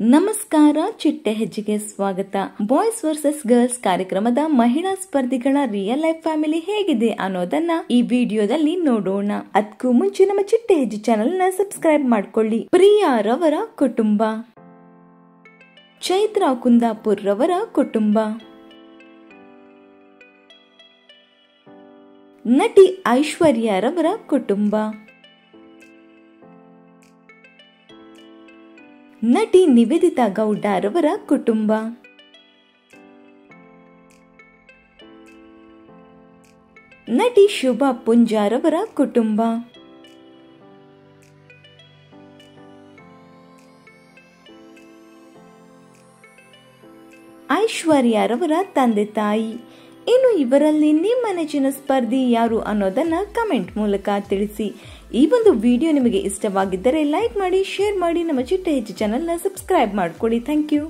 ನಮಸ್ಕಾರ, ಚಿಟ್ಟೆ ಹೆಜ್ಜೆಗೆ ಸ್ವಾಗತ. ಬಾಯ್ಸ್ ವರ್ಸಸ್ ಗರ್ಲ್ಸ್ ಕಾರ್ಯಕ್ರಮದ ಮಹಿಳಾ ಸ್ಪರ್ಧಿಗಳ ರಿಯಲ್ ಲೈಫ್ ಫ್ಯಾಮಿಲಿ ಹೇಗಿದೆ ಅನ್ನೋದನ್ನ ಈ ವಿಡಿಯೋದಲ್ಲಿ ನೋಡೋಣ. ಅದಕ್ಕೂ ಮುಂಚೆ ನಮ್ಮ ಚಿಟ್ಟೆ ಹೆಜ್ಜೆ ಚಾನೆಲ್ ನ ಸಬ್ಸ್ಕ್ರೈಬ್ ಮಾಡ್ಕೊಳ್ಳಿ. ಪ್ರಿಯಾ ರವರ ಕುಟುಂಬ, ಚೈತ್ರ ಕುಂದಾಪುರ್ ರವರ ಕುಟುಂಬ, ನಟಿ ಐಶ್ವರ್ಯ ರವರ ಕುಟುಂಬ, ನಟಿ ನಿವೇದಿತಾ ಗೌಡ ರವರ ಕುಟುಂಬ, ನಟಿ ಶುಭಾ ಪುಂಜಾರವರ ಕುಟುಂಬ, ಐಶ್ವರ್ಯ ರವರ ತಂದೆ ತಾಯಿ. ಇನ್ನು ಇವರಲ್ಲಿ ನಿಮ್ಮ ನೆಚ್ಚಿನ ಸ್ಪರ್ಧಿ ಯಾರು ಅನ್ನೋದನ್ನ ಕಮೆಂಟ್ ಮೂಲಕ ತಿಳಿಸಿ. ಈ ಒಂದು ವಿಡಿಯೋ ನಿಮಗೆ ಇಷ್ಟವಾಗಿದ್ದರೆ ಲೈಕ್ ಮಾಡಿ, ಶೇರ್ ಮಾಡಿ, ನಮ್ಮ ಚಿಟ್ಟೆ ಹೆಜ್ಜೆ ಚಾನೆಲ್ ನ ಸಬ್ಸ್ಕ್ರೈಬ್ ಮಾಡ್ಕೊಳ್ಳಿ. Thank you.